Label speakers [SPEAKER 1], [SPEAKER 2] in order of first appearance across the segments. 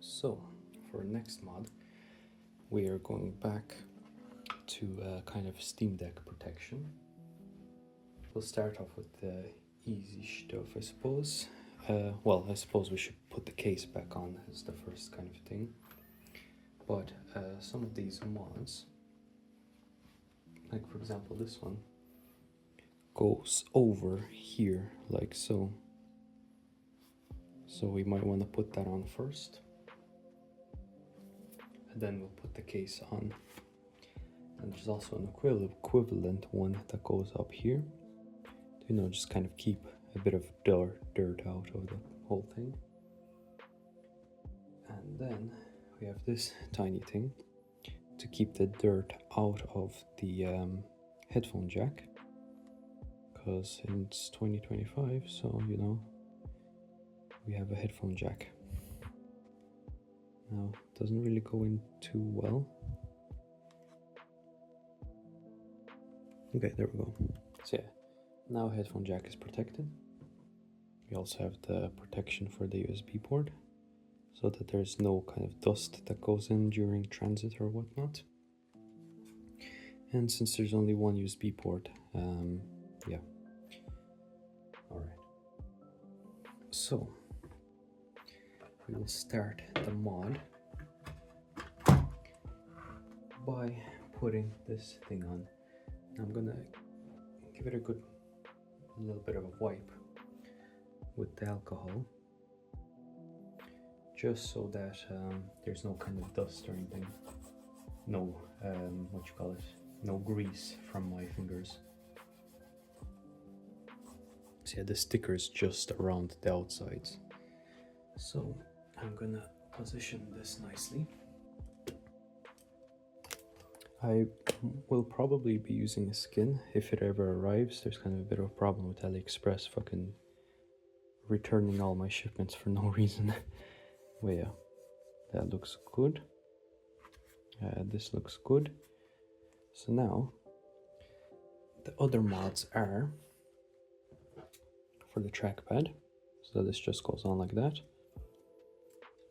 [SPEAKER 1] So, for next mod, we are going back to kind of Steam Deck protection. We'll start off with the easy stuff, I suppose. Well, I suppose we should put the case back on as the first kind of thing. But some of these mods, like for example this one, goes over here like so. So we might want to put that on first. And then we'll put the case on. And there's also an equivalent one that goes up here. You know, just kind of keep a bit of dirt out of the whole thing. And then we have this tiny thing to keep the dirt out of the headphone jack. Because it's 2025, so you know, we have a headphone jack. Now, it doesn't really go in too well. Okay, there we go. So yeah, now headphone jack is protected. We also have the protection for the USB port, so that there's no kind of dust that goes in during transit or whatnot. And since there's only one USB port, yeah. Alright. So, we will start the mod by putting this thing on. I'm gonna give it a good little bit of a wipe with the alcohol, just so that there's no kind of dust or anything, no no grease from my fingers. So yeah, the sticker is just around the outsides. So I'm gonna position this nicely. I will probably be using a skin if it ever arrives. There's kind of a bit of a problem with AliExpress fucking returning all my shipments for no reason. Well, yeah, that looks good. This looks good. So now, the other mods are for the trackpad. So this just goes on like that.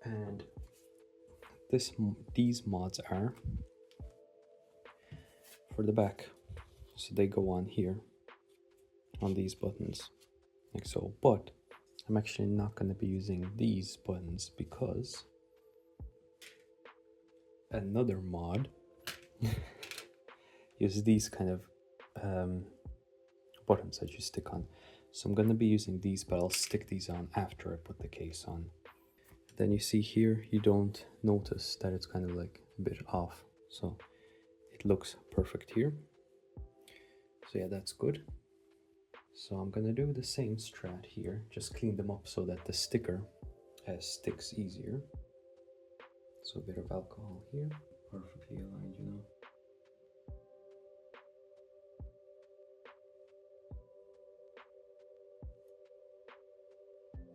[SPEAKER 1] And these mods are for the back, so they go on here on these buttons like so. But I'm actually not going to be using these buttons because another mod uses these kind of buttons that you stick on. So I'm going to be using these, but I'll stick these on after I put the case on. Then you see here, you don't notice that it's kind of like a bit off, so it looks perfect here. So yeah, that's good. So I'm gonna do the same strat here, just clean them up so that the sticker sticks easier. So a bit of alcohol here, perfectly aligned, you know.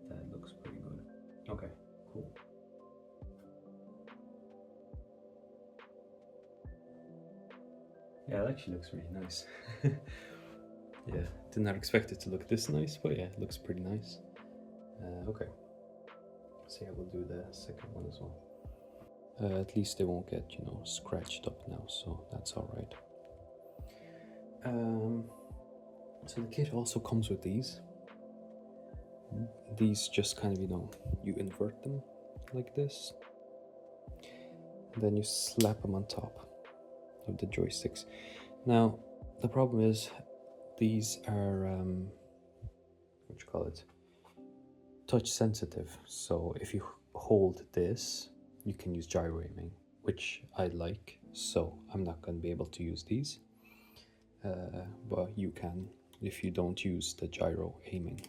[SPEAKER 1] That looks pretty good. Okay, cool. Yeah, it actually looks really nice. Yeah, did not expect it to look this nice, but yeah, it looks pretty nice. Okay, so yeah, we'll do the second one as well. At least they won't get, you know, scratched up now, so that's all right. So the kit also comes with these. These just kind of, you know, you invert them like this, and then you slap them on top of the joysticks. Now, the problem is these are, touch sensitive. So if you hold this, you can use gyro aiming, which I like, so I'm not going to be able to use these. But you can if you don't use the gyro aiming,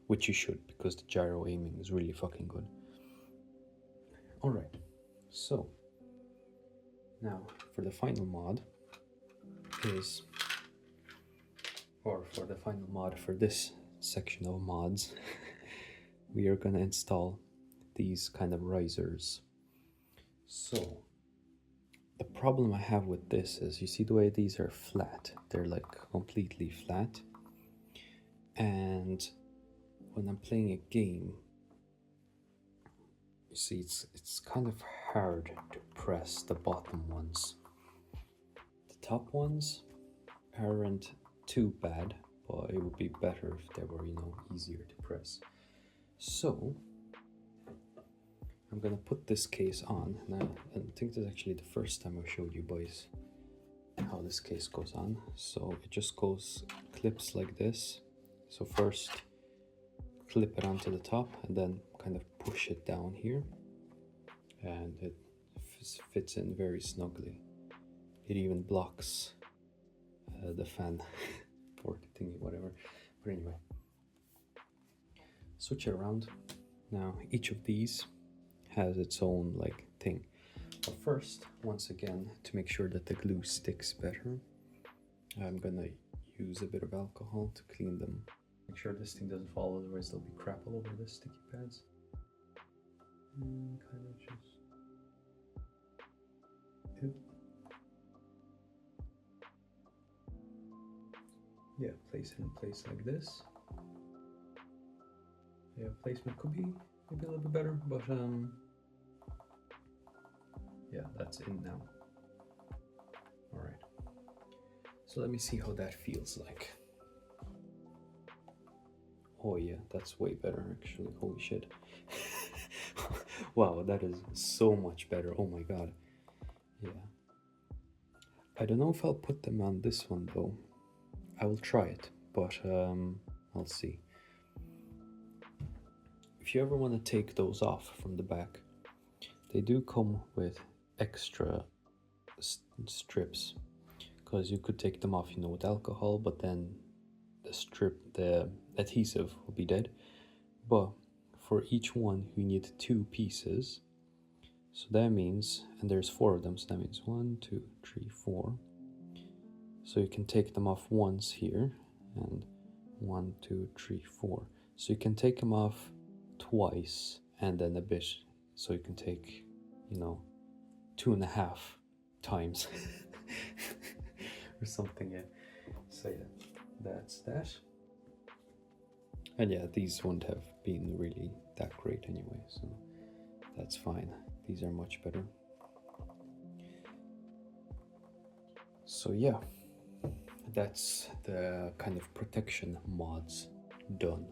[SPEAKER 1] which you should, because the gyro aiming is really fucking good. Alright, so now for the final mod for the final mod for this section of mods, we are gonna install these kind of risers. So the problem I have with this is, you see the way these are flat, they're like completely flat, and when I'm playing a game, You see, it's kind of hard to press the bottom ones. The top ones aren't too bad, but it would be better if they were, you know, easier to press. So I'm gonna put this case on now. I think this is actually the first time I showed you boys how this case goes on. So it just goes, clips like this. So first clip it onto the top and then kind of push it down here, and it fits in very snugly. It even blocks the fan or thingy, whatever. But anyway, switch it around. Now each of these has its own like thing. But first, once again, to make sure that the glue sticks better, I'm gonna use a bit of alcohol to clean them. Make sure this thing doesn't fall, otherwise there'll be crap all over the sticky pads. And kind of just... Oop. Yeah, place it in place like this. Yeah, placement could be maybe a little bit better, but yeah, that's in now. All right. So let me see how that feels like. Oh yeah, that's way better actually. Holy shit. Wow, that is so much better. Oh my god. Yeah. I don't know if I'll put them on this one though. I will try it, but I'll see. If you ever want to take those off from the back, they do come with extra strips, because you could take them off, you know, with alcohol, but then the adhesive will be dead. But for each one you need 2 pieces, so that means, and there's 4 of them, so that means 1, 2, 3, 4. So you can take them off once here, and 1, 2, 3, 4. So you can take them off twice and then a bit, so you can take, you know, 2.5 times or something. Yeah. So yeah, that's that. And yeah, these wouldn't have been really that great anyway, so that's fine. These are much better. So yeah, that's the kind of protection mods done.